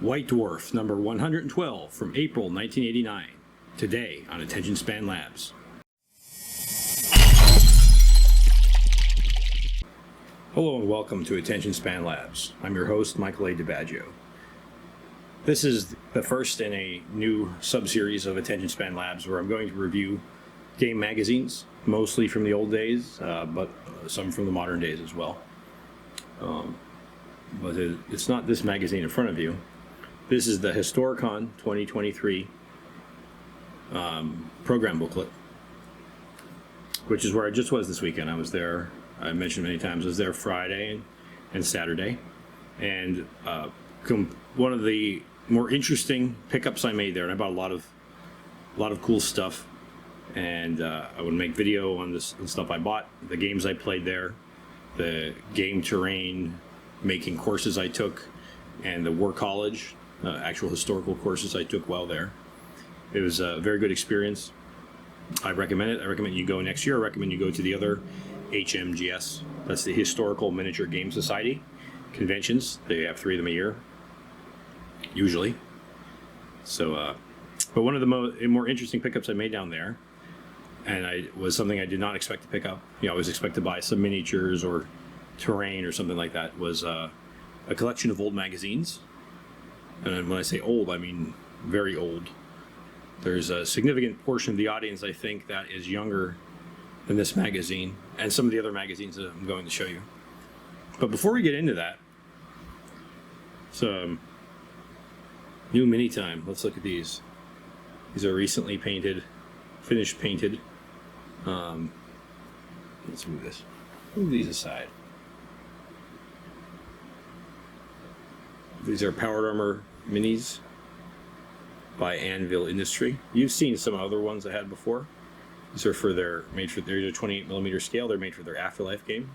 White Dwarf, number 112 from April 1989. Today on Attention Span Labs. Hello and welcome to Attention Span Labs. I'm your host, Michael A. DiBaggio. This is the first in a new sub-series of Attention Span Labs where I'm going to review game magazines, mostly from the old days, but some from the modern days as well. But it's not this magazine in front of you. This is the Historicon 2023 program booklet, which is where I just was this weekend. I was there, I mentioned many times, I was there Friday and Saturday. And one of the more interesting pickups I made there, and I bought a lot of cool stuff. And I would make video on this and stuff I bought, the games I played there, the game terrain, making courses I took, and the War College, actual historical courses I took while there. It was a very good experience. I recommend it. I recommend you go next year. I recommend you go to the other HMGS. That's the Historical Miniature Game Society conventions. They have 3 of them a year, usually. So, but one of the more interesting pickups I made down there, and was something I did not expect to pick up. I always expect to buy some miniatures or terrain or something like that, was a collection of old magazines. And when I say old, I mean very old. There's a significant portion of the audience, I think, that is younger than this magazine and some of the other magazines that I'm going to show you. But before we get into that, some new mini time. Let's look at these. These are recently painted, finished painted. Let's move this. Move these aside. These are Powered Armor Minis by Anvil Industry. You've seen some other ones I had before. These are they're a 28mm scale. They're made for their Afterlife game.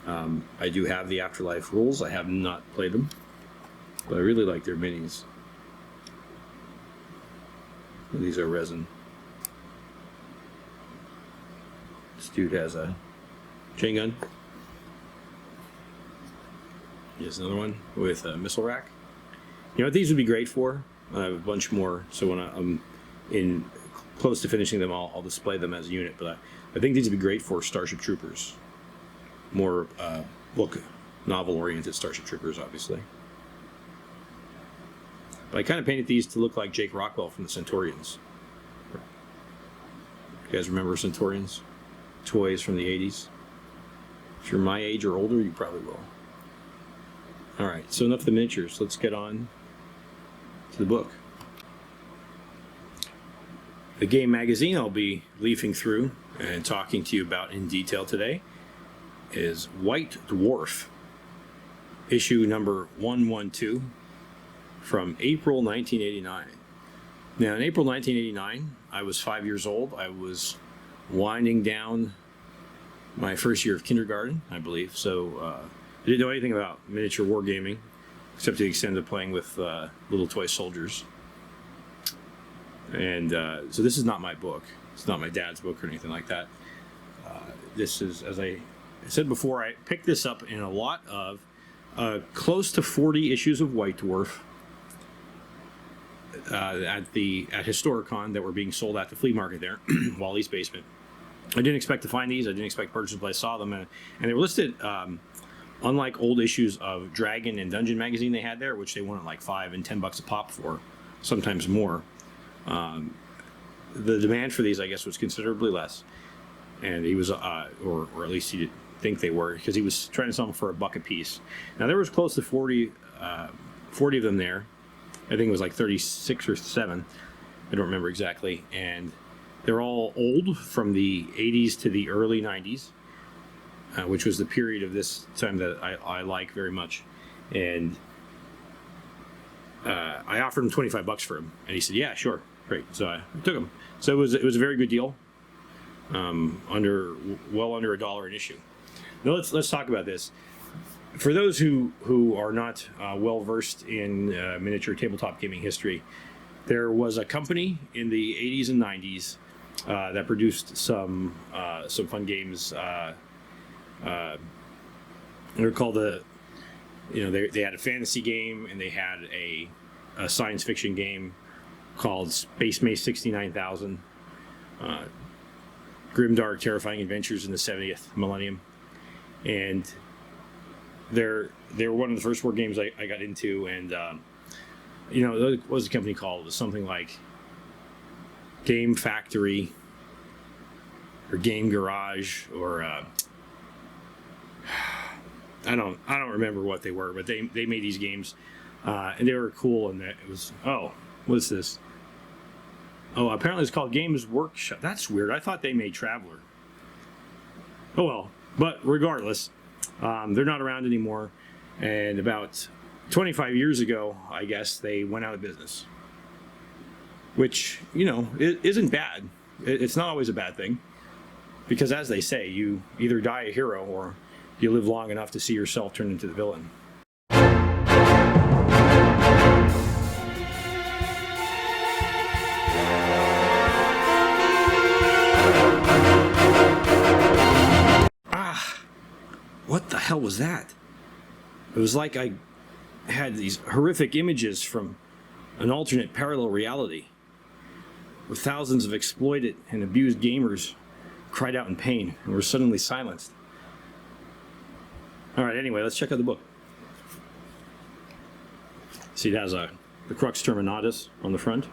I do have the Afterlife rules. I have not played them, but I really like their minis. And these are resin. This dude has a chain gun. Here's another one with a missile rack. You know what these would be great for? I have a bunch more, so when I'm close to finishing them, I'll display them as a unit. But I think these would be great for Starship Troopers. More novel-oriented Starship Troopers, obviously. But I kind of painted these to look like Jake Rockwell from the Centaurians. You guys remember Centaurians? Toys from the 80s. If you're my age or older, you probably will. Alright, so enough of the miniatures. Let's get on to the book. The game magazine I'll be leafing through and talking to you about in detail today is White Dwarf, issue number 112 from April 1989. Now, in April 1989, I was 5 years old. I was winding down my first year of kindergarten, I believe, so I didn't know anything about miniature wargaming, except to the extent of playing with little toy soldiers. And so this is not my book. It's not my dad's book or anything like that. This is, as I said before, I picked this up in a lot of close to 40 issues of White Dwarf at Historicon that were being sold at the flea market there, Wally's Basement. I didn't expect to find these. I didn't expect to purchase them, but I saw them, and they were listed. Unlike old issues of Dragon and Dungeon magazine they had there, which they wanted like $5 and $10 a pop for, sometimes more. The demand for these, I guess, was considerably less, and he was, or at least he didn't think they were, because he was trying to sell them for $1 a piece. Now there was close to 40 of them there. I think it was like 36 or 7. I don't remember exactly, and they're all old, from the 80s to the early 90s. Which was the period of this time that I like very much. And I offered him $25 for him, and he said, yeah, sure, great. So I took him. So it was a very good deal, well under $1 an issue. Now let's talk about this. For those who are not well versed in miniature tabletop gaming history, there was a company in the 80s and 90s that produced some fun games. They're called the they had a fantasy game and they had a science fiction game called Space Maze 69,000. Grimdark, Terrifying Adventures in the 70th Millennium. And they're one of the first war games I got into, and what was the company called? It was something like Game Factory or Game Garage, or I don't remember what they were, but they made these games, and they were cool. And it was, what's this? Oh, apparently it's called Games Workshop. That's weird. I thought they made Traveler. Oh well, but regardless, they're not around anymore. And about 25 years ago, I guess, they went out of business. Which, it isn't bad. It's not always a bad thing. Because as they say, you either die a hero or you live long enough to see yourself turn into the villain. What the hell was that? It was like I had these horrific images from an alternate parallel reality, where thousands of exploited and abused gamers cried out in pain and were suddenly silenced. Alright, anyway, let's check out the book. See, it has the Crux Terminatus on the front.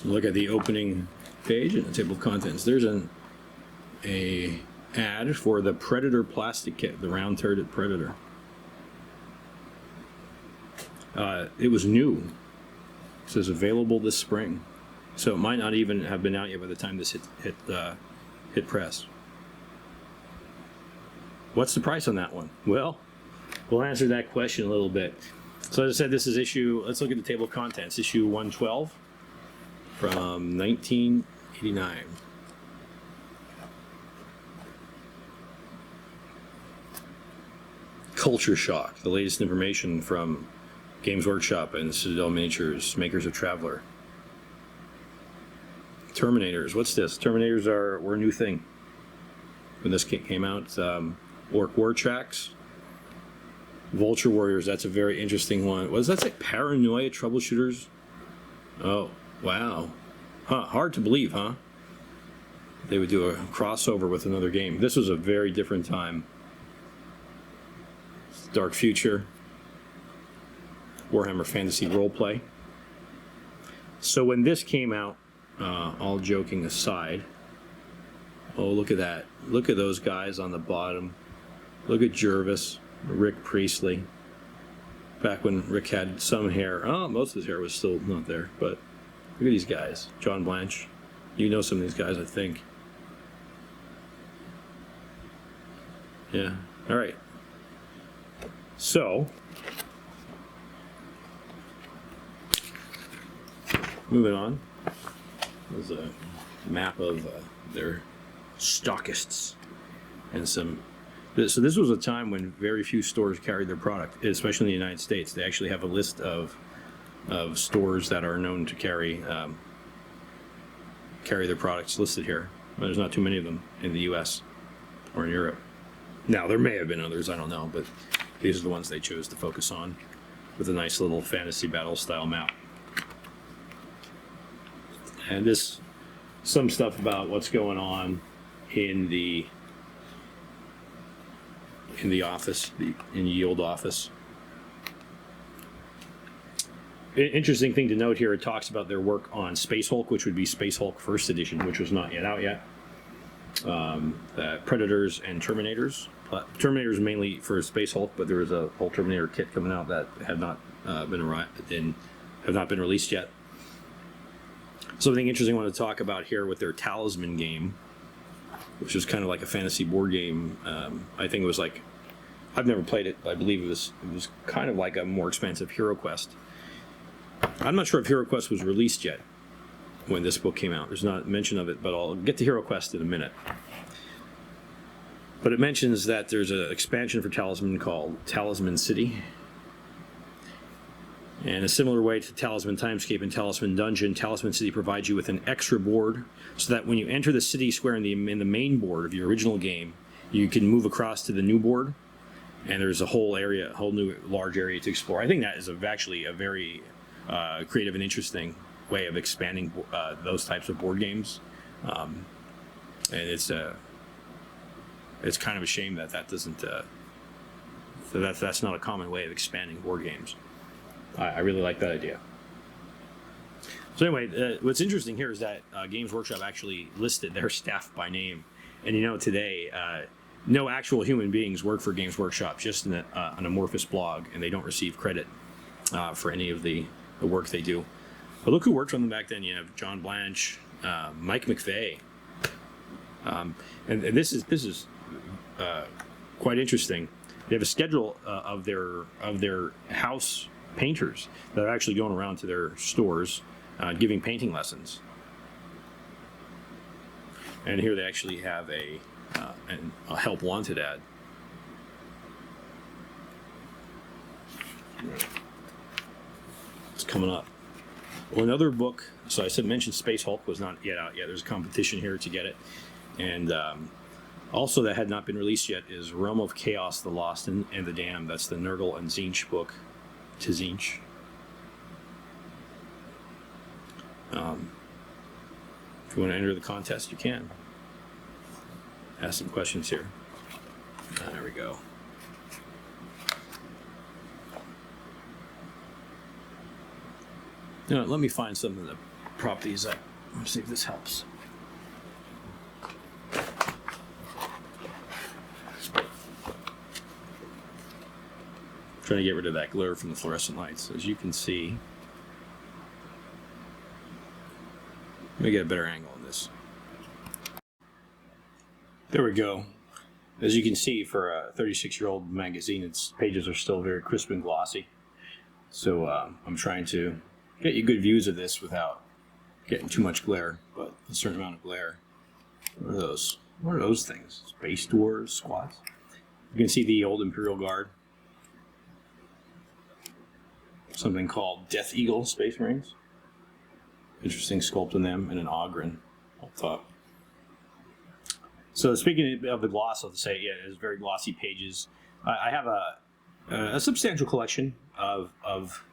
Look at the opening page and the table of contents. There's an ad for the Predator plastic kit, the round-turreted Predator. It was new. It says available this spring, so it might not even have been out yet by the time this hit press. What's the price on that one? Well, we'll answer that question a little bit. So as I said, this is issue. Let's look at the table of contents. Issue 112 from 1989. Culture Shock, the latest information from Games Workshop and Citadel Miniatures, makers of Traveler. Terminators, what's this? Terminators were a new thing when this came out. Ork Wartrakks. Vulture Warriors, that's a very interesting one. Was that like Paranoia Troubleshooters? Oh, wow. Huh, hard to believe, huh? They would do a crossover with another game. This was a very different time. Dark Future. Warhammer Fantasy Roleplay. So when this came out, all joking aside, oh, look at that. Look at those guys on the bottom. Look at Jervis, Rick Priestley. Back when Rick had some hair. Oh, most of his hair was still not there, but look at these guys. John Blanche. You know some of these guys, I think. Yeah. All right. So, moving on. There's a map of their stockists and some. So this was a time when very few stores carried their product, especially in the United States. They actually have a list of stores that are known to carry their products listed here. But there's not too many of them in the U.S. or in Europe. Now, there may have been others, I don't know, but these are the ones they chose to focus on with a nice little fantasy battle style map. And this, some stuff about what's going on in the office, in Yield office. Interesting thing to note here, it talks about their work on Space Hulk, which would be Space Hulk First Edition, which was not yet out yet. Predators and Terminators. Terminators mainly for Space Hulk, but there was a whole Terminator kit coming out that had not been released yet. Something interesting I want to talk about here with their Talisman game, which is kind of like a fantasy board game. I think it was like, I've never played it, but I believe it was kind of like a more expensive Hero Quest. I'm not sure if Hero Quest was released yet when this book came out. There's not mention of it, but I'll get to Hero Quest in a minute. But it mentions that there's an expansion for Talisman called Talisman City. And a similar way to Talisman Timescape and Talisman Dungeon, Talisman City provides you with an extra board so that when you enter the city square in the main board of your original game, you can move across to the new board, and there's a whole area, a whole new large area to explore. I think that is actually a very creative and interesting way of expanding those types of board games. And it's kind of a shame that doesn't that's not a common way of expanding board games. I really like that idea. So anyway, what's interesting here is that Games Workshop actually listed their staff by name. And today, no actual human beings work for Games Workshop, just an amorphous blog, and they don't receive credit for any of the work they do. But look who worked for them back then. You have John Blanche, Mike McVeigh. And this is quite interesting. They have a schedule of their house painters that are actually going around to their stores giving painting lessons. And here they actually have a help wanted ad. It's coming up. Well, another book. So I mentioned Space Hulk was not yet out yet. There's a competition here to get it, and also that had not been released yet is Realm of Chaos: The Lost and the Damned. That's the Nurgle and Tzeentch book. To Tzeentch. If you want to enter the contest, you can. Ask some questions here. There we go. Let me find some of the properties. Let's see if this helps. Trying to get rid of that glare from the fluorescent lights. As you can see, let me get a better angle on this. There we go. As you can see, for a 36-year-old magazine, its pages are still very crisp and glossy. So I'm trying to get you good views of this without getting too much glare, but a certain amount of glare. What are those? What are those things? Space Dwarves, squats. You can see the old Imperial Guard. Something called Death Eagle Space Marines. Interesting sculpt in them, and an Ogren up top. So speaking of the gloss, I'll say, yeah, it's very glossy pages. I have a substantial collection of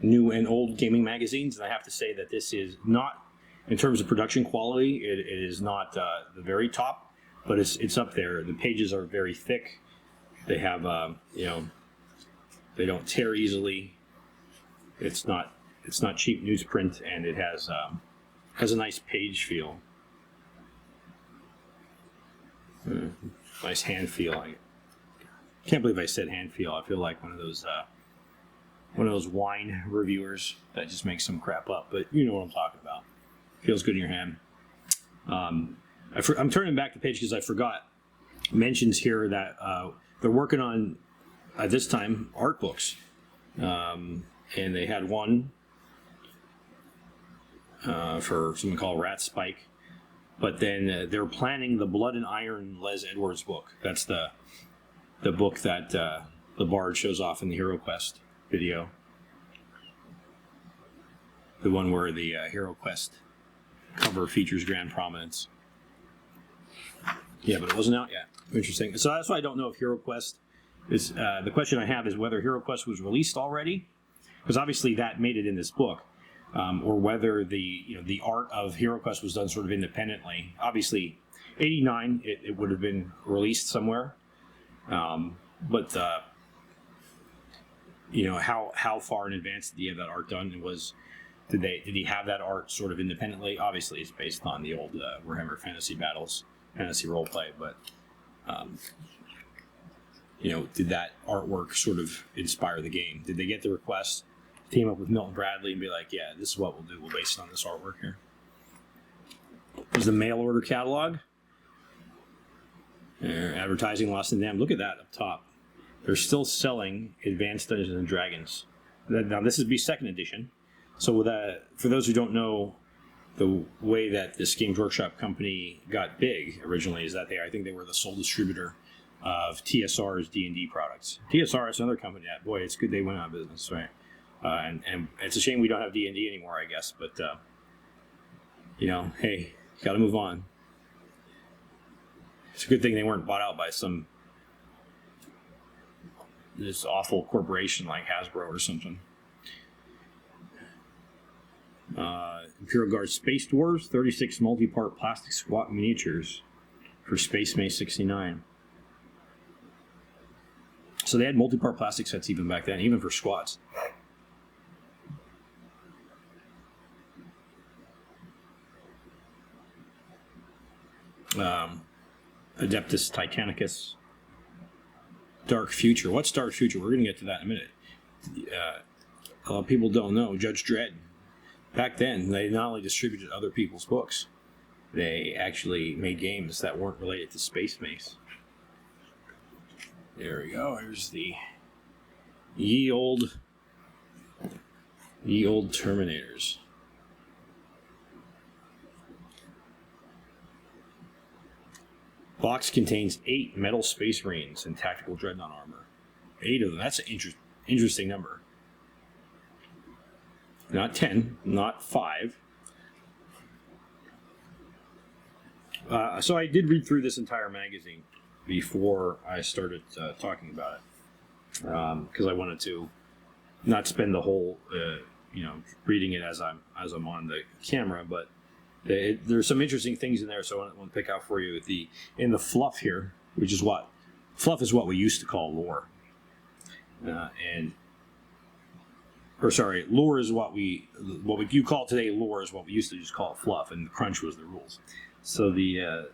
new and old gaming magazines, and I have to say that this is not, in terms of production quality, it is not the very top, but it's up there. The pages are very thick. They have, they don't tear easily. It's not cheap newsprint, and it has a nice page feel. Nice hand feel. I can't believe I said hand feel. I feel like one of those wine reviewers that just makes some crap up, but you know what I'm talking about. Feels good in your hand. I'm turning back the page because I forgot. Mentions here that they're working on, at this time, art books. And they had one for something called Rat Spike. But then they're planning the Blood and Iron Les Edwards book. That's the book that the Bard shows off in the Hero Quest video. The one where the Hero Quest cover features grand prominence. Yeah, but it wasn't out yet. Interesting. So that's why I don't know if Hero Quest is... the question I have is whether Hero Quest was released already, because obviously that made it in this book, or whether the art of Hero Quest was done sort of independently. Obviously, '89 it would have been released somewhere, but how far in advance did he have that art done? Did he have that art sort of independently? Obviously, it's based on the old Warhammer Fantasy Battles, fantasy roleplay, but did that artwork sort of inspire the game? Did they get the request, team up with Milton Bradley, and be like, yeah, this is what we'll do. We'll base it on this artwork here. There's the mail order catalog. Advertising Lost and Damned. Look at that up top. They're still selling Advanced Dungeons and Dragons. Now, this is second edition. So for those who don't know, the way that this Games Workshop company got big originally is that I think they were the sole distributor of TSR's D&D products. TSR is another company that, boy, it's good they went out of business, right? And it's a shame we don't have D&D anymore, I guess. But you know, hey, you got to move on. It's a good thing they weren't bought out by this awful corporation like Hasbro or something. Imperial Guard Space Dwarves, 36 multi-part plastic squat miniatures for Space Mace 69. So they had multi-part plastic sets even back then, even for squats. Adeptus Titanicus. Dark Future. What's Dark Future? We're going to get to that in a minute. A lot of people don't know. Judge Dredd. Back then, they not only distributed other people's books, they actually made games that weren't related to Space Mace. There we go. Here's the ye old Terminators. Box contains 8 metal Space Marines and tactical dreadnought armor. 8 of them. That's an interesting number. Not 10, not 5. So I did read through this entire magazine before I started talking about it, because I wanted to not spend the whole, reading it as I'm on the camera, but there's some interesting things in there, so I want to pick out for you in the fluff here, which is what we used to call lore, lore is what you call today lore is what we used to just call fluff, and the crunch was the rules. So the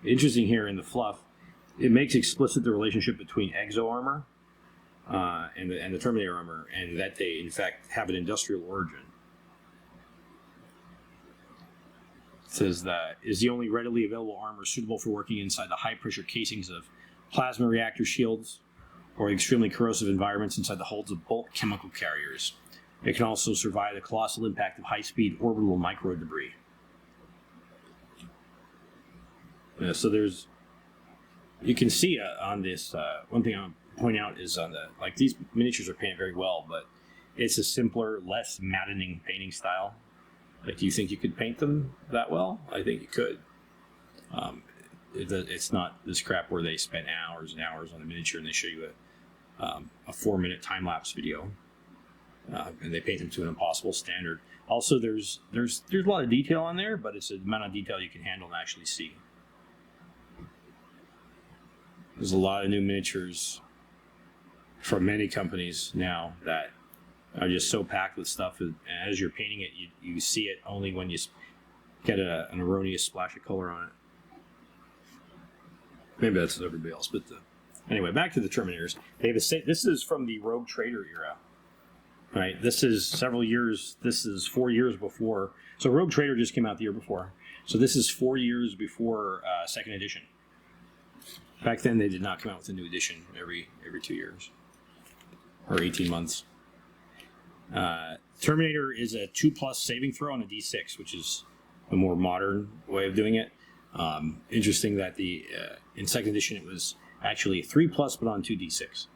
interesting here in the fluff, it makes explicit the relationship between exo armor and the Terminator armor, and that they in fact have an industrial origin. It says that is the only readily available armor suitable for working inside the high-pressure casings of plasma reactor shields or extremely corrosive environments inside the holds of bulk chemical carriers. It can also survive the colossal impact of high-speed orbital micro debris. So you can see on this, one thing I want to point out is these miniatures are painted very well, but it's a simpler, less maddening painting style. Do you think you could paint them that well? I think you could. It's not this crap where they spend hours and hours on the miniature and they show you a 4-minute time-lapse video, and they paint them to an impossible standard. Also, there's a lot of detail on there, but it's the amount of detail you can handle and actually see. There's a lot of new miniatures from many companies now that are just so packed with stuff. And as you're painting it, you see it only when you get an erroneous splash of color on it. Maybe that's everybody else, but anyway, back to the Terminators. This is from the Rogue Trader era, right? This is several years. This is 4 years before. So Rogue Trader just came out the year before. So this is 4 years before second edition. Back then, they did not come out with a new edition every 2 years or 18 months. Terminator is a 2+ saving throw on a D6, which is a more modern way of doing it. Interesting that in second edition it was actually 3+, but on 2d6.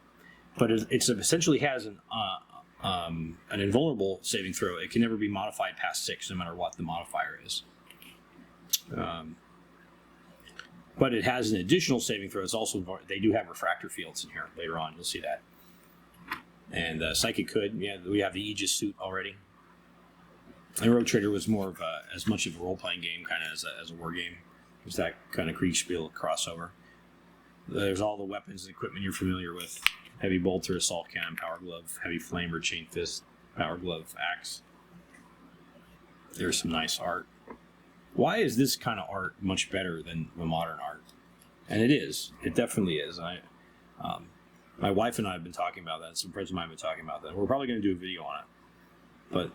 But it essentially has an invulnerable saving throw. It can never be modified past 6, no matter what the modifier is. But it has an additional saving throw. It's also, they do have refractor fields in here later on. You'll see that. And Psychic could, we have the Aegis suit already. And Rogue Trader was more of as much of a role-playing game kind of as a war game. There's that kind of Kriegspiel crossover. There's all the weapons and equipment you're familiar with. Heavy bolter, assault cannon, power glove, heavy flamer, chain fist, power glove, axe. There's some nice art. Why is this kind of art much better than the modern art? And it is. It definitely is. My wife and I have been talking about that. Some friends of mine have been talking about that. We're probably going to do a video on it. But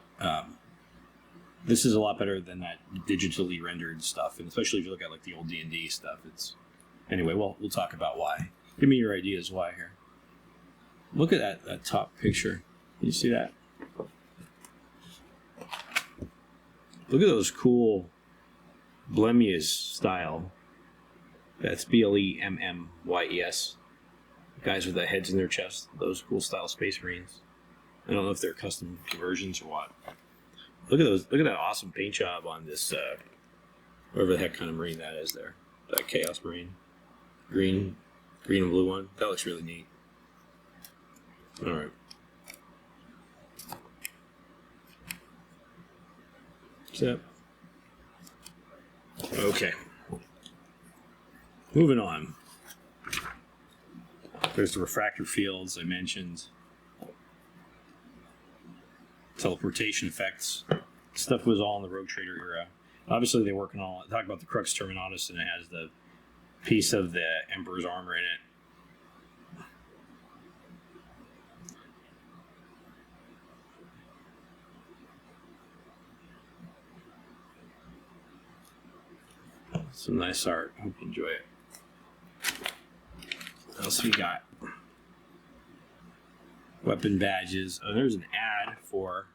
this is a lot better than that digitally rendered stuff, and especially if you look at the old D&D stuff. Anyway. We'll talk about why. Give me your ideas why here. Look at that top picture. Can you see that? Look at those cool Blemmyes style. That's Blemmyes. Guys with the heads in their chest. Those cool style Space Marines. I don't know if they're custom conversions or what. Look at those! Look at that awesome paint job on this. Whatever the heck kind of marine that is there. That Chaos Marine, green and blue one. That looks really neat. All right. So, okay. Moving on. There's the refractor fields I mentioned. Teleportation effects. Stuff was all in the Rogue Trader era. Obviously, they work on all. Talk about the Crux Terminatus, and it has the piece of the Emperor's armor in it. Some nice art. Hope you enjoy it. What else we got? Weapon badges. Oh, there's an ad for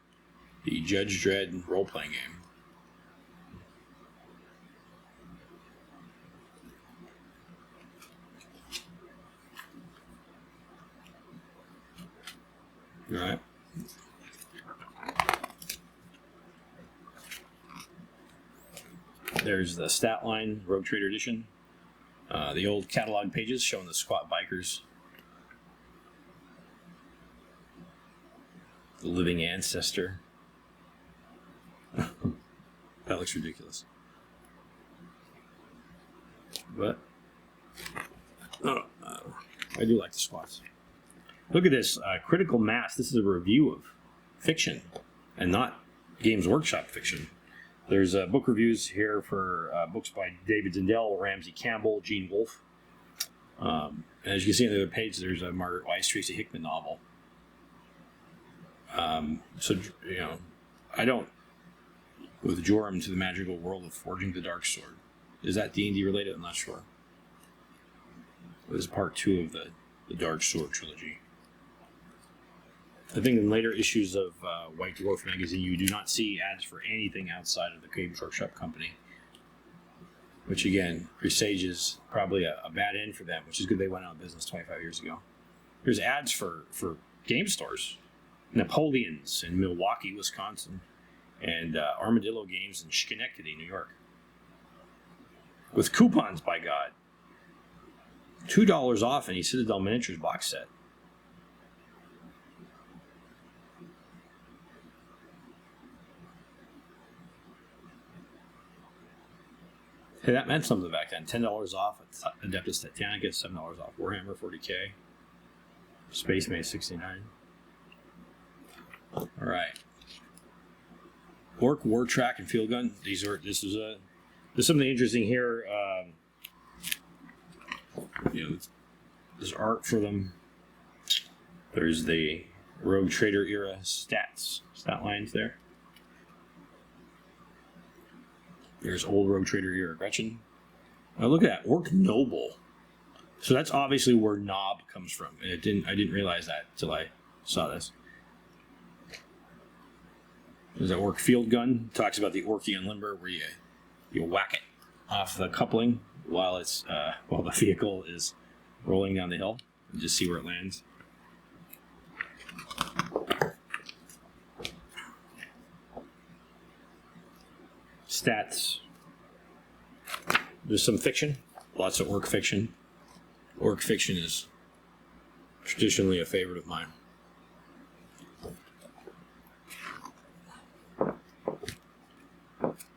the Judge Dredd role-playing game. All right. There's the stat line, Rogue Trader Edition. The old catalog pages showing the squat bikers. The living ancestor. That looks ridiculous. But I do like the squats. Look at this critical mass. This is a review of fiction and not Games Workshop fiction. There's book reviews here for books by David Zindel, Ramsey Campbell, Gene Wolfe. As you can see on the other page, there's a Margaret Weiss, Tracy Hickman novel. So, you know, I don't withdraw him to the magical world of forging the dark sword. Is that D&D related? I'm not sure. This is part 2 of the Dark Sword trilogy. I think in later issues of White Dwarf magazine, you do not see ads for anything outside of the Games Workshop company. Which, again, presages probably a bad end for them, which is good they went out of business 25 years ago. There's ads for game stores. Napoleon's in Milwaukee, Wisconsin, and Armadillo Games in Schenectady, New York. With coupons, by God. $2 off any Citadel Miniatures box set. Hey, that meant something back then. $10 off at Adeptus Titanicus, $7 off Warhammer 40K. Space Maze 69. All right. Ork Wartrakks and Field Gun. This is something interesting here. There's art for them. There's the Rogue Trader era stat lines there. There's old Rogue Trader era Gretchen. Now look at that, Ork Noble. So that's obviously where Knob comes from, and I didn't realize that until I saw this. There's an Ork Field Gun. Talks about the Orkian Limber, where you whack it off the coupling while the vehicle is rolling down the hill, and just see where it lands. Stats. There's some fiction. Lots of Ork fiction. Ork fiction is traditionally a favorite of mine.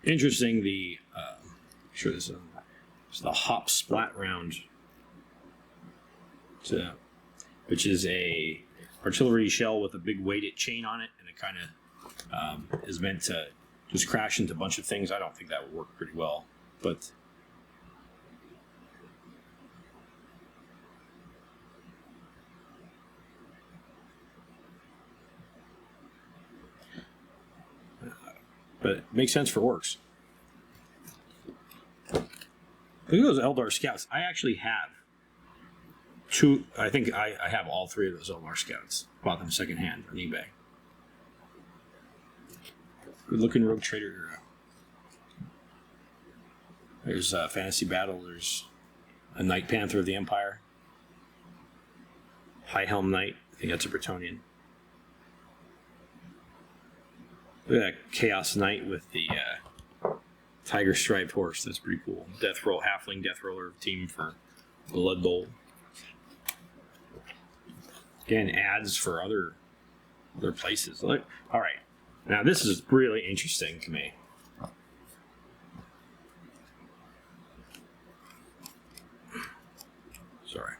Interesting, sure this is the Hop Splat Round, which is a artillery shell with a big weighted chain on it, and it kind of is meant to just crash into a bunch of things. I don't think that would work pretty well, but it makes sense for orcs. Look at those Eldar Scouts. I actually have two. I think I have all 3 of those Eldar Scouts. Bought them secondhand on eBay. Good looking Rogue Trader hero. There's Fantasy Battle. There's a Knight Panther of the Empire. High Helm Knight. I think that's a Bretonnian. Look at that Chaos Knight with the tiger striped horse. That's pretty cool. Death Roll, Halfling Death Roller team for Blood Bowl. Again, ads for other places. Look, all right, now this is really interesting to me. Sorry.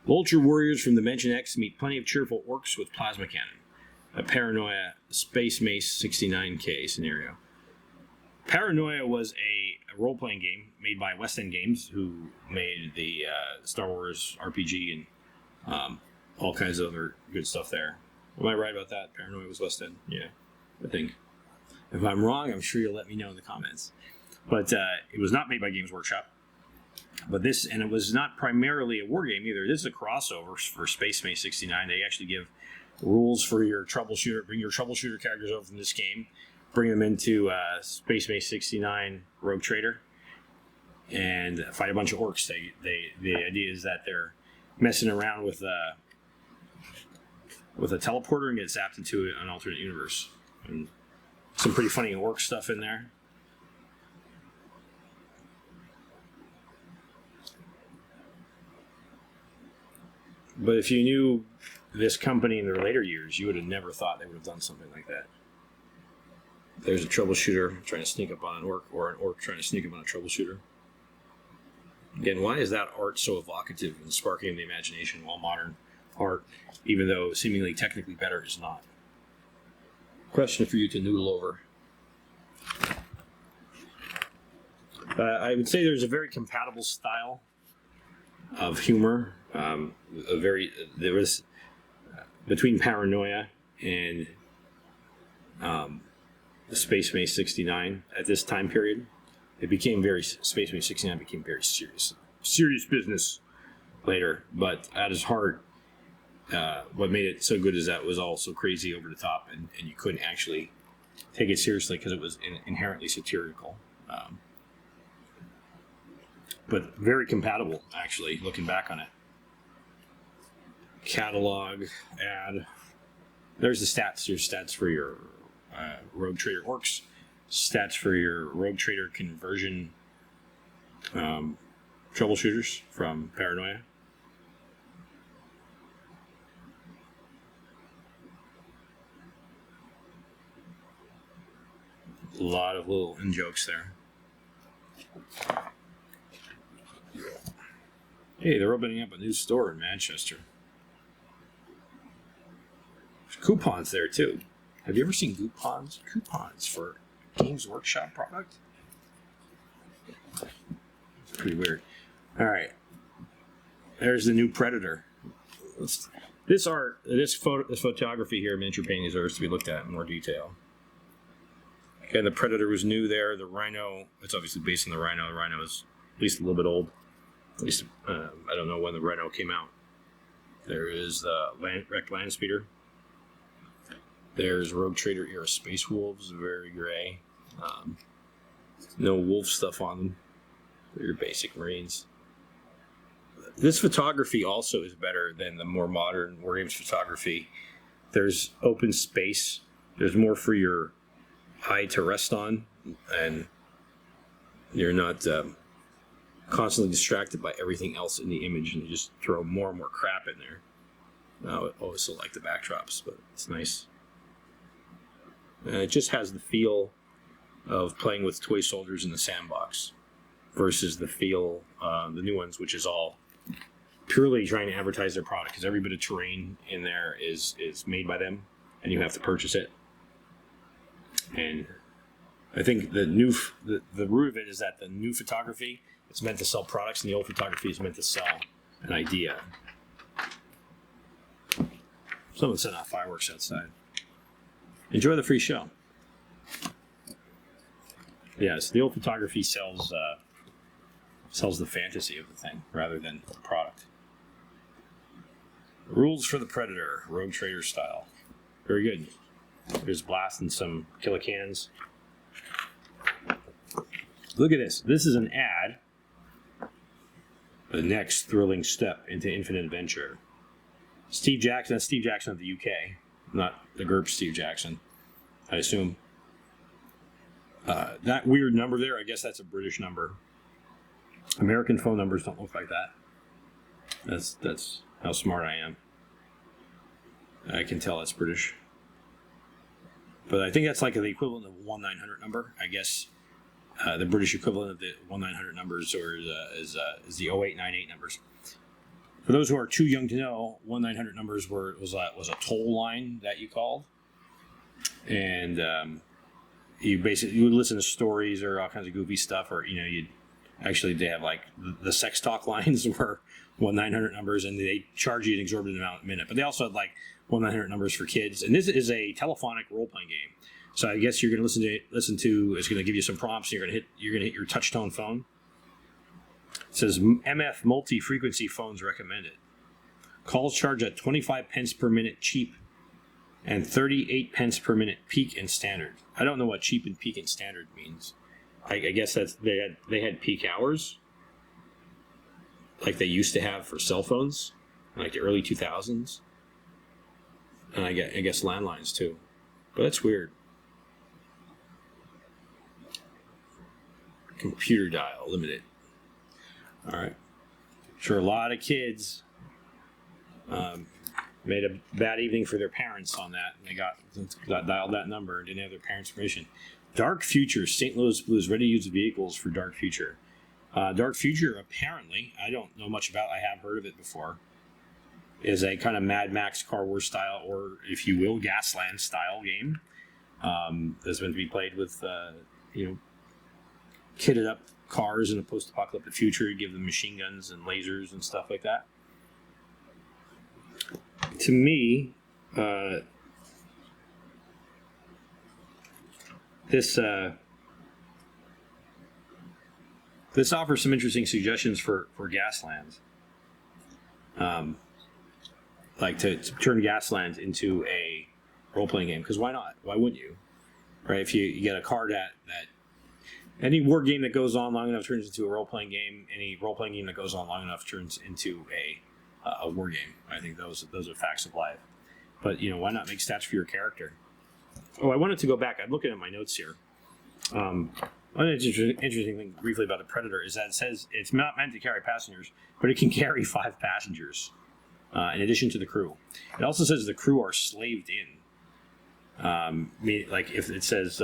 Vulture warriors from Dimension X meet plenty of cheerful orcs with plasma cannon. A Paranoia Space Mace 69K scenario. Paranoia was a role-playing game made by West End Games, who made the Star Wars RPG and all kinds of other good stuff there. Am I right about that? Paranoia was West End? Yeah, I think. If I'm wrong, I'm sure you'll let me know in the comments. But it was not made by Games Workshop. But this, and it was not primarily a war game either. This is a crossover for Space Mace 69. They actually give rules for your troubleshooter. Bring your troubleshooter characters over from this game. Bring them into Space Mace 69 Rogue Trader. And fight a bunch of orcs. The idea is that they're messing around with a teleporter and get zapped into an alternate universe. And some pretty funny orc stuff in there. But if you knew this company in their later years, you would have never thought they would have done something like that. There's a troubleshooter trying to sneak up on an orc, or an orc trying to sneak up on a troubleshooter. Again, why is that art so evocative and sparking the imagination, while modern art, even though seemingly technically better, is not? Question for you to noodle over. I would say there's a very compatible style of humor. There was between Paranoia and the Space Mace 69 at this time period. It became Space Mace 69 became very serious business later. But at its heart, what made it so good is that it was all so crazy over the top, and you couldn't actually take it seriously because it was inherently satirical. But very compatible, actually, looking back on it. Catalog, ad. There's the stats. Your stats for your Rogue Trader Orcs. Stats for your Rogue Trader conversion troubleshooters from Paranoia. A lot of little in-jokes there. Hey, they're opening up a new store in Manchester. There's coupons there, too. Have you ever seen coupons? Coupons for Games Workshop product? It's pretty weird. All right. There's the new Predator. This photography here, miniature painting, deserves to be looked at in more detail. Again, the Predator was new there. The Rhino, it's obviously based on the Rhino. The Rhino is at least a little bit old. At least, I don't know when the Rhino came out. There is the wrecked land speeder. There's Rogue Trader era Space Wolves, very gray. No wolf stuff on them. They're your basic Marines. This photography also is better than the more modern Wargames photography. There's open space. There's more for your eye to rest on, and you're not constantly distracted by everything else in the image, and you just throw more and more crap in there. I also like the backdrops, but it's nice. And it just has the feel of playing with toy soldiers in the sandbox versus the feel, the new ones, which is all purely trying to advertise their product, because every bit of terrain in there is made by them, and you have to purchase it. And I think the root of it is that the new photography, it's meant to sell products, and the old photography is meant to sell an idea. Someone set off fireworks outside. Enjoy the free show. Yes, the old photography sells the fantasy of the thing rather than the product. Rules for the Predator, Rogue Trader style. Very good. There's blasting some killicans. Look at this. This is an ad. The next thrilling step into infinite adventure. Steve Jackson, that's Steve Jackson of the UK. not the GURP Steve Jackson, I assume. That weird number there, I guess that's a British number. American phone numbers don't look like that. That's how smart I am. I can tell it's British. But I think that's like the equivalent of a 1-900 number. I guess the British equivalent of the 1-900 numbers is the 0898 numbers. For those who are too young to know, 1-900 numbers was a toll line that you called. And you would listen to stories or all kinds of goofy stuff, or they have like the sex talk lines were 1-900 numbers, and they charge you an exorbitant amount a minute. But they also had like 1-900 numbers for kids, and this is a telephonic role playing game. So I guess you're going to listen to. It's going to give you some prompts. And you're going to hit your touch tone phone. It says MF multi-frequency phones recommended. Calls charge at 25 pence per minute cheap, and 38 pence per minute peak and standard. I don't know what cheap and peak and standard means. I guess that's they had peak hours, like they used to have for cell phones, in like the early 2000s, and I guess landlines too. But that's weird. Computer dial limited. All right. Sure, a lot of kids made a bad evening for their parents on that, and they got dialed that number and didn't have their parents' permission. Dark Future, St. Louis Blues, ready to use vehicles for Dark Future. Dark Future, apparently, I don't know much about, I have heard of it before, is a kind of Mad Max Car Wars style, or if you will, Gaslands style game. That's meant to be played with, kitted up cars in a post-apocalyptic future. You give them machine guns and lasers and stuff like that. To me, this offers some interesting suggestions for Gaslands. Like to turn Gaslands into a role-playing game, because why not? Why wouldn't you? Right? If you get a card that any war game that goes on long enough turns into a role-playing game. Any role-playing game that goes on long enough turns into a war game. I think those are facts of life. But why not make stats for your character? Oh, I wanted to go back. I'm looking at my notes here. One interesting thing briefly about the Predator is that it says it's not meant to carry passengers, but it can carry 5 passengers in addition to the crew. It also says the crew are slaved in. Like if it says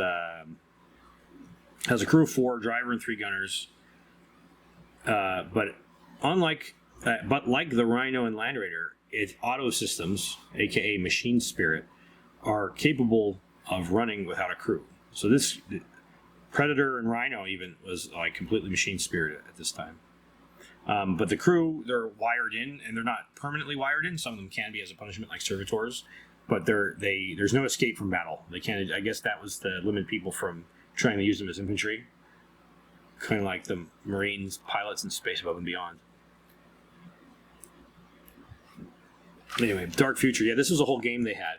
has a crew of 4, driver and 3 gunners, but like the Rhino and Land Raider, its auto systems, aka machine spirit, are capable of running without a crew. So this Predator and Rhino even was like completely machine spirited at this time. But the crew, they're wired in, and they're not permanently wired in. Some of them can be as a punishment, like servitors, but there's no escape from battle. They can't. I guess that was to limit people from trying to use them as infantry, kind of like the Marines, pilots in Space Above and Beyond. Anyway, Dark Future. Yeah, this was a whole game they had.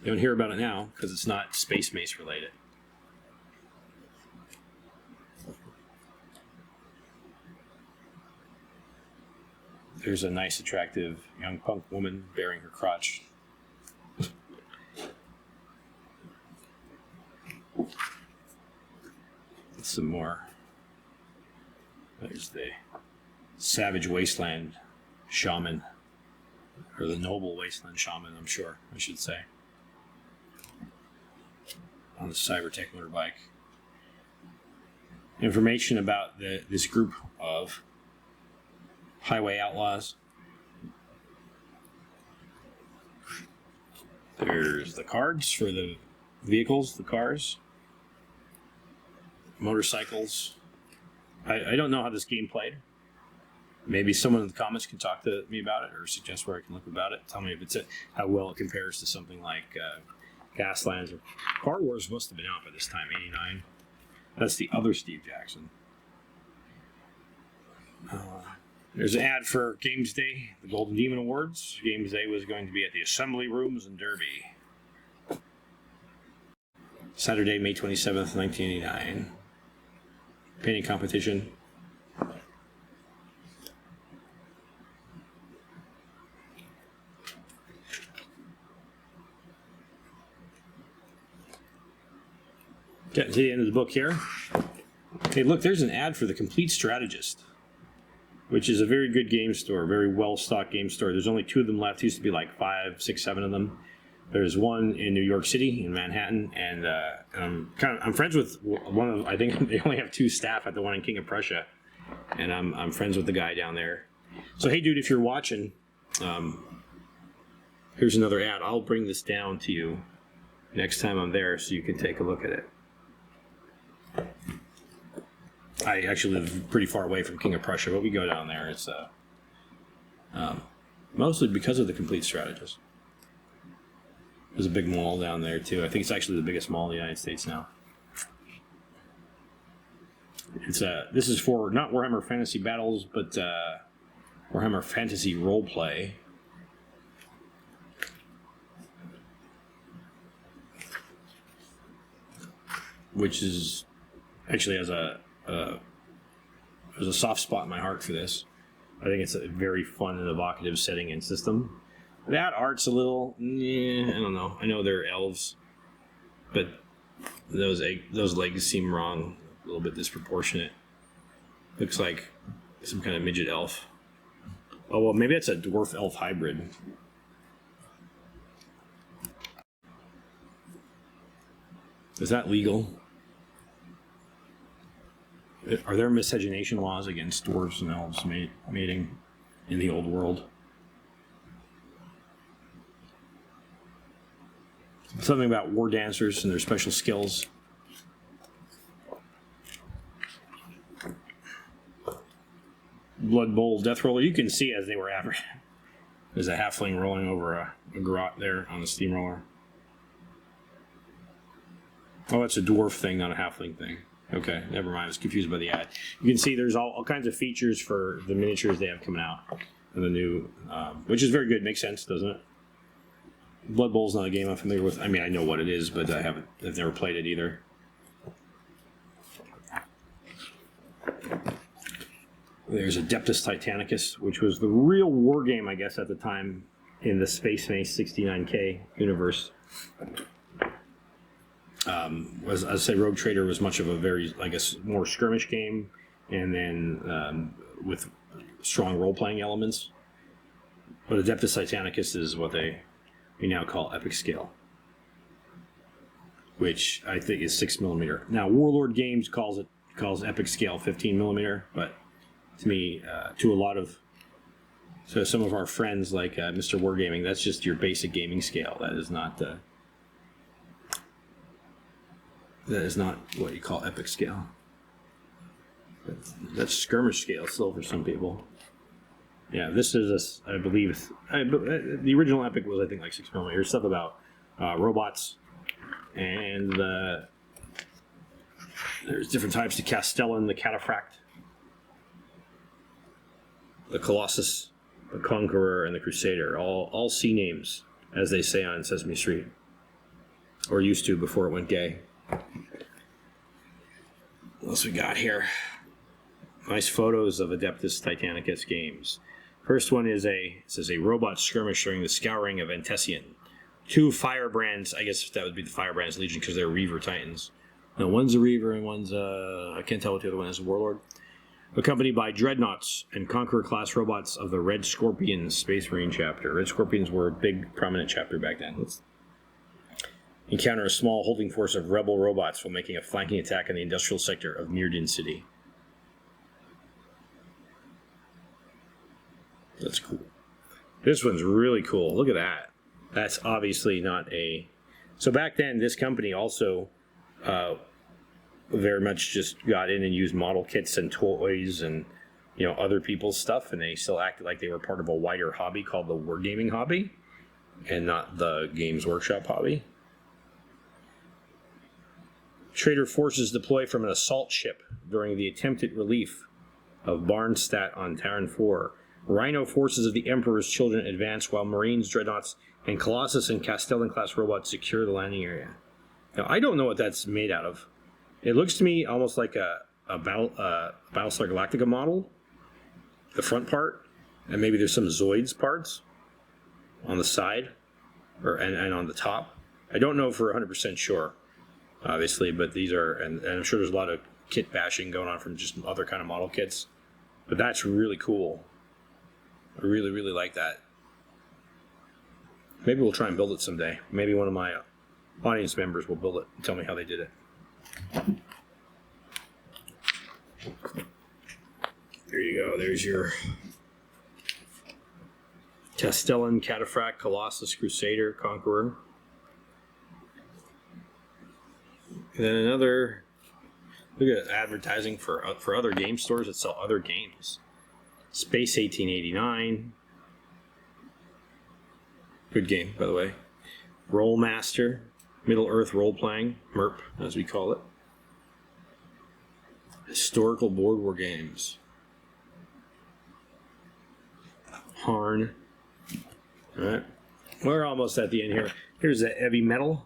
You don't hear about it now because it's not Space Mace related. There's a nice, attractive young punk woman bearing her crotch. Some more. There's the Savage Wasteland Shaman. Or the Noble Wasteland Shaman, I should say. On the Cybertech motorbike. Information about this group of highway outlaws. There's the cards for the vehicles, the cars. Motorcycles. I don't know how this game played. Maybe someone in the comments can talk to me about it or suggest where I can look about it. Tell me if how well it compares to something like Gaslands. Or Car Wars must have been out by this time, 89. That's the other Steve Jackson. There's an ad for Games Day, the Golden Demon Awards. Games Day was going to be at the Assembly Rooms in Derby. Saturday, May 27th, 1989. Painting competition. Getting to the end of the book here. Hey, look, there's an ad for the Compleat Strategist, which is a very good game store, very well-stocked game store. There's only 2 of them left. Used to be like 5, 6, 7 of them. There's one in New York City, in Manhattan, and I'm friends with one of. I think they only have 2 staff at the one in King of Prussia, and I'm friends with the guy down there. So hey, dude, if you're watching, here's another ad. I'll bring this down to you next time I'm there, so you can take a look at it. I actually live pretty far away from King of Prussia, but we go down there. It's mostly because of the Compleat Strategist. There's a big mall down there too. I think it's actually the biggest mall in the United States now. It's this is for not Warhammer Fantasy Battles, but Warhammer Fantasy Roleplay. Which is actually has there's a soft spot in my heart for this. I think it's a very fun and evocative setting and system. That art's a little, I don't know. I know they're elves, but those legs seem wrong, a little bit disproportionate. Looks like some kind of midget elf. Oh, well, maybe that's a dwarf elf hybrid. Is that legal? Are there miscegenation laws against dwarves and elves mating in the old world? Something about Wardancers and their special skills. Blood Bowl Death Roller. You can see as they were after. There's a halfling rolling over a garrote there on the steamroller. Oh, it's a dwarf thing, not a halfling thing. Okay, never mind. I was confused by the ad. You can see there's all kinds of features for the miniatures they have coming out. And the new, which is very good. Makes sense, doesn't it? Blood Bowl's not a game I'm familiar with. I mean, I know what it is, but I've never played it either. There's Adeptus Titanicus, which was the real war game, I guess, at the time in the Space Mace 69K universe. As I say, Rogue Trader was much of a very, I guess, more skirmish game, and then with strong role-playing elements. But Adeptus Titanicus is what we now call epic scale, which I think is 6mm. Now, Warlord Games calls epic scale 15mm, but to me, to a lot of some of our friends like Mr. Wargaming, that's just your basic gaming scale. That is not what you call epic scale. That's skirmish scale still for some people. Yeah, this is I believe the original epic was, I think, like 6mm. Stuff about robots, and there's different types: the Castellan, the Cataphract, the Colossus, the Conqueror, and the Crusader. All C names, as they say on Sesame Street, or used to before it went gay. What else we got here? Nice photos of Adeptus Titanicus games. First one is says a robot skirmish during the scouring of Antessian. 2 Firebrands, I guess that would be the Firebrand's Legion because they're Reaver Titans. Now, one's a Reaver and one's I can't tell what the other one is, a Warlord. Accompanied by Dreadnoughts and Conqueror-class robots of the Red Scorpions Space Marine chapter. Red Scorpions were a big, prominent chapter back then. Let's encounter a small holding force of rebel robots while making a flanking attack in the industrial sector of Mirrodin City. That's cool. This one's really cool. Look at that. That's obviously not a... So back then, this company also very much just got in and used model kits and toys and, other people's stuff, and they still acted like they were part of a wider hobby called the wargaming hobby, and not the Games Workshop hobby. Trader forces deploy from an assault ship during the attempted relief of Barnstadt on Terran 4. Rhino forces of the Emperor's Children advance while Marines, Dreadnoughts, and Colossus and Castellan-class robots secure the landing area. Now, I don't know what that's made out of. It looks to me almost like a Battlestar Galactica model, the front part, and maybe there's some Zoids parts on the side and on the top. I don't know for 100% sure. obviously, but these are, and I'm sure there's a lot of kit bashing going on from just other kind of model kits. But that's really cool. I really, really like that. Maybe we'll try and build it someday. Maybe one of my audience members will build it and tell me how they did it. There you go. There's your Castellan, Cataphract, Colossus, Crusader, Conqueror. And then another, look at advertising for other game stores that sell other games. Space 1889. Good game, by the way. Rollmaster, Middle Earth role-playing, MERP, as we call it. Historical board war games. Harn. Alright. We're almost at the end here. Here's that heavy metal.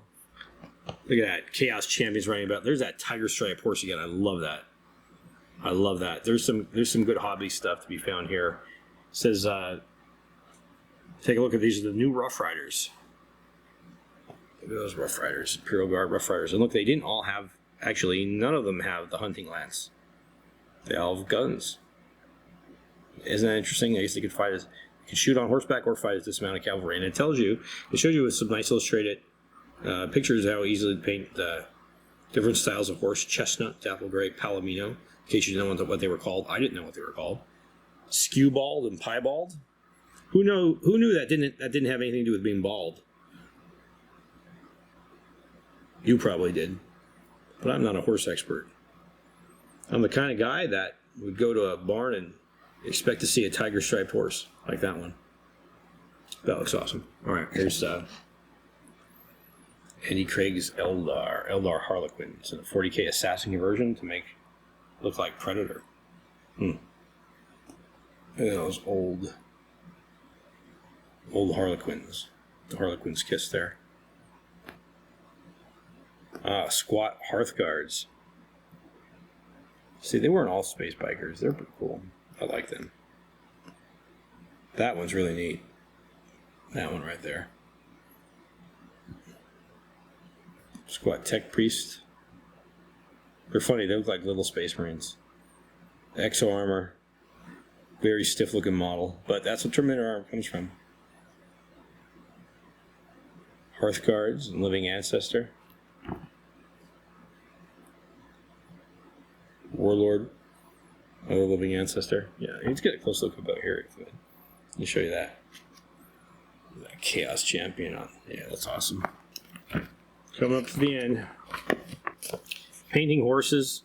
Look at that. Chaos Champions running about. There's that Tiger Stripe horse again. I love that. I love that. There's some good hobby stuff to be found here. It says, take a look at these are the new Rough Riders. Look at those Rough Riders. Imperial Guard Rough Riders. And look, they didn't all have, actually, none of them have the hunting lance. They all have guns. Isn't that interesting? I guess they could fight as, they could shoot on horseback or fight as dismounted cavalry. And it tells you, it shows you with some nice illustrated pictures how easily to paint different styles of horse. Chestnut, dapple gray, palomino. In case you didn't know what they were called. I didn't know what they were called. Skewbald and piebald. Who knew that didn't have anything to do with being bald? You probably did. But I'm not a horse expert. I'm the kind of guy that would go to a barn and expect to see a tiger striped horse like that one. That looks awesome. All right, here's Andy Craig's Eldar Harlequin. It's a 40K assassin conversion to make it look like Predator. Look at those old Harlequins. The Harlequin's kiss there. Squat Hearthguards. See, they weren't all space bikers. They're pretty cool. I like them. That one's really neat. That one right there. Squat Tech Priest. They're funny. They look like little Space Marines. Exo armor. Very stiff looking model. But that's what Terminator armor comes from. Hearthguards and Living Ancestor. Warlord. Another Living Ancestor. Yeah, let's get a close look about here. Let me show you that. That Chaos Champion on. Yeah, that's awesome. Coming up to the end. Painting horses.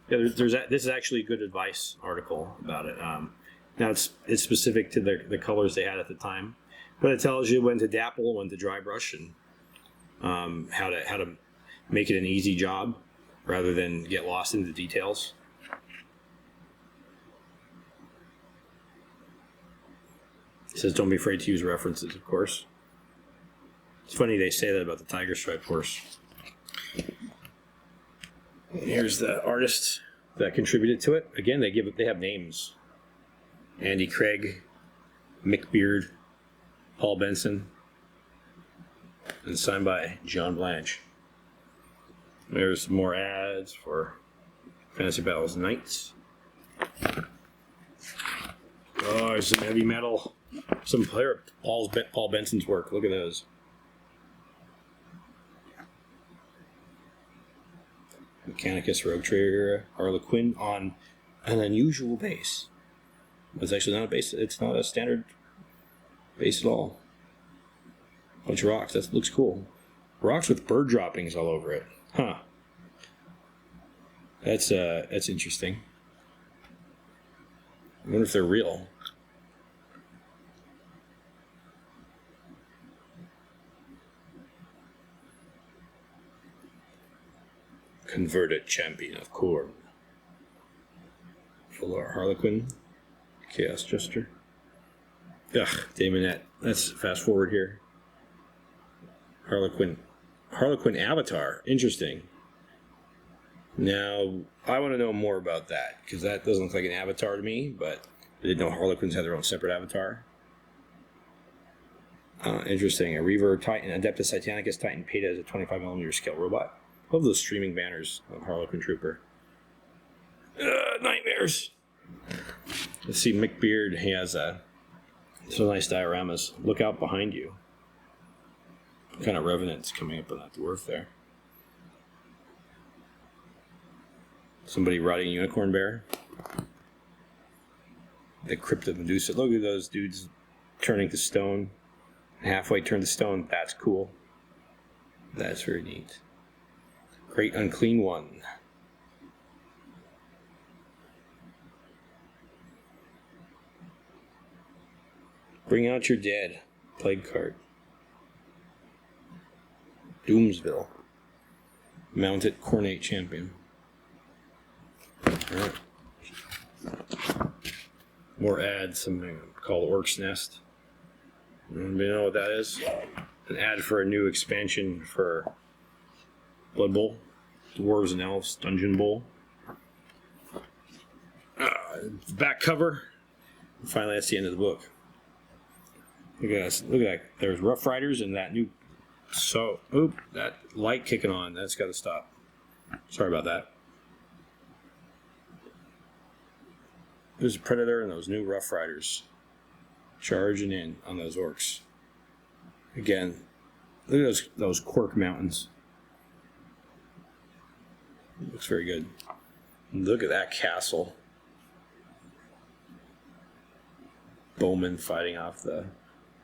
Yeah, this is actually a good advice article about it. Now it's specific to the colors they had at the time, but it tells you when to dapple, when to dry brush, and how to make it an easy job rather than get lost in the details. It says don't be afraid to use references, of course. It's funny they say that about the tiger stripe horse. Here's the artist that contributed to it. Again, they have names. Andy Craig, Mick Beard, Paul Benson, and signed by John Blanche. There's some more ads for Fantasy Battles Knights. Oh, there's some heavy metal. Some Paul Benson's work. Look at those. Mechanicus Rogue Trader Harlequin on an unusual base. It's actually not a base. It's not a standard base at all. Bunch of rocks. That looks cool. Rocks with bird droppings all over it. Huh. That's interesting. I wonder if they're real. Converted Champion of Khorne. Fuller Harlequin. Chaos Jester. Ugh, Damonette. Let's fast forward here. Harlequin Avatar. Interesting. Now, I want to know more about that, because that doesn't look like an avatar to me, but I didn't know Harlequins had their own separate avatar. Interesting. A Reaver Titan, Adeptus Titanicus Titan Peta is a 25mm scale robot. Love those streaming banners of Harlequin Trooper. Nightmares. Let's see, Mick Beard, he has some nice dioramas. Look out behind you. What kind of revenant's coming up on that dwarf there? Somebody riding a unicorn bear. The Crypt of Medusa. Look at those dudes turning to stone. Halfway turned to stone. That's cool. That's very neat. Great Unclean One. Bring out your dead. Plague card. Doomsville. Mounted Cornate Champion. Alright. More ads. Something called Orc's Nest. Anybody know what that is? An ad for a new expansion for Blood Bowl. Dwarves and Elves Dungeon Bowl. Back cover. Finally, that's the end of the book. Look at that. Look at that. There's Rough Riders and that new. So, that light kicking on. That's got to stop. Sorry about that. There's a Predator and those new Rough Riders charging in on those orcs. Again, look at those cork mountains. Looks very good. Look at that castle. Bowman fighting off the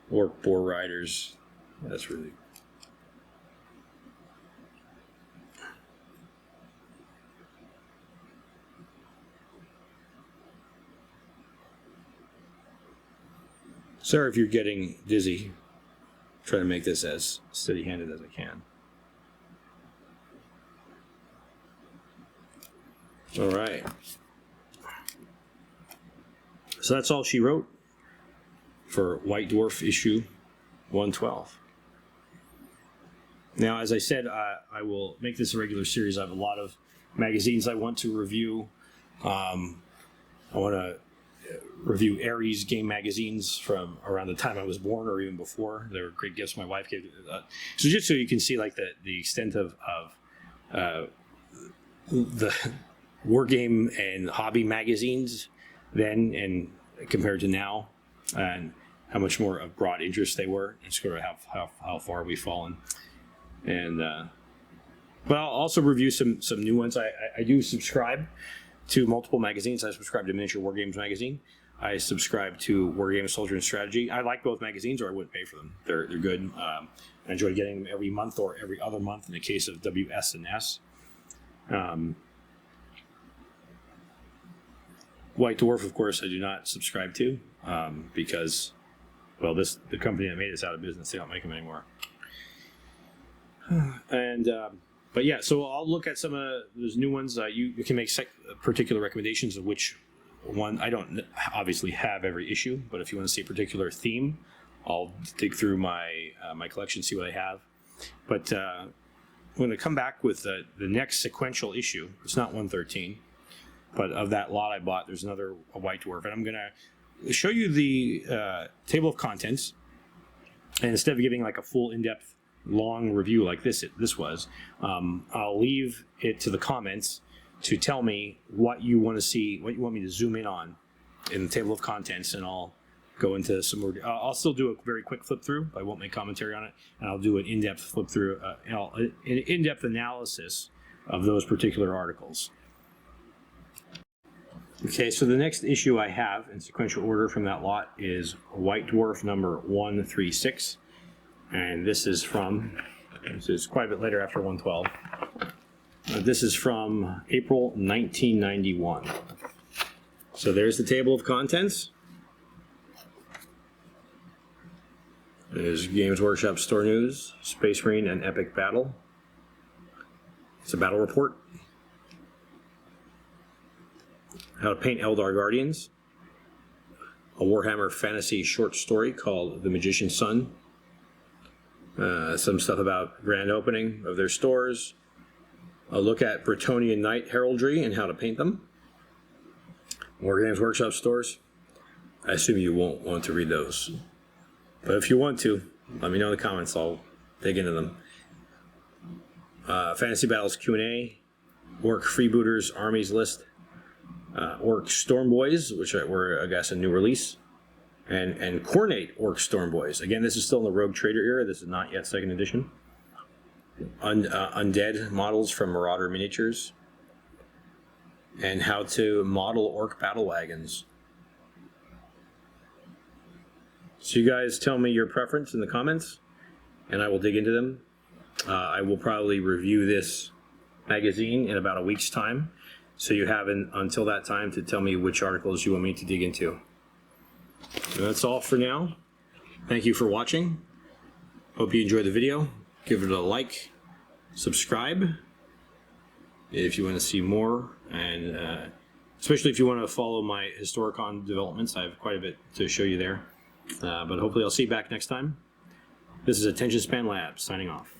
orc boar riders. That's really. Sorry if you're getting dizzy. Try to make this as steady-handed as I can. All right. So that's all she wrote for White Dwarf issue 112. Now, as I said, I will make this a regular series. I have a lot of magazines I want to review. I want to review Ares game magazines from around the time I was born or even before. They were great gifts my wife gave. So just so you can see like the extent of the wargame and hobby magazines then and compared to now, and how much more of broad interest they were, and sort of how far we've fallen. And but I'll also review some new ones. I do subscribe to multiple magazines. I subscribe to Miniature Wargames magazine. I subscribe to Wargame Soldier and Strategy. I like both magazines, or I wouldn't pay for them. They're good. I enjoy getting them every month or every other month in the case of WS&S. White Dwarf, of course, I do not subscribe to because, well, the company that made this out of business. They don't make them anymore. And but yeah, so I'll look at some of those new ones. You can make particular recommendations of which one. I don't obviously have every issue, but if you want to see a particular theme, I'll dig through my my collection, see what I have. But I'm going to come back with the next sequential issue. It's not 113, but of that lot I bought, there's another White Dwarf, and I'm going to show you the table of contents. And instead of giving like a full in-depth long review like this was, I'll leave it to the comments to tell me what you want to see, what you want me to zoom in on in the table of contents, and I'll go into some more. I'll still do a very quick flip through. I won't make commentary on it, and I'll do an in-depth flip through, an in-depth analysis of those particular articles. Okay, so the next issue I have in sequential order from that lot is White Dwarf number 136. And this is quite a bit later after 112. This is from April 1991. So there's the table of contents. There's Games Workshop Store News, Space Marine, and Epic Battle. It's a battle report. How to paint Eldar Guardians. A Warhammer fantasy short story called The Magician's Son. Some stuff about grand opening of their stores, a look at Bretonnian Knight heraldry and how to paint them. More Games Workshop stores. I assume you won't want to read those, but if you want to, let me know in the comments. I'll dig into them. Fantasy Battles Q&A, Ork Freebooters Armies list, Ork Storm Boys, which were, I guess, a new release, and Coronate Ork Storm Boys. Again, this is still in the Rogue Trader era. This is not yet 2nd edition. Undead models from Marauder Miniatures, and how to model Ork battle wagons. So you guys tell me your preference in the comments, and I will dig into them. I will probably review this magazine in about a week's time, so you have until that time to tell me which articles you want me to dig into. And that's all for now. Thank you for watching. Hope you enjoyed the video. Give it a like, subscribe if you want to see more, and especially if you want to follow my Historicon developments. I have quite a bit to show you there. But hopefully I'll see you back next time. This is Attention Span Labs signing off.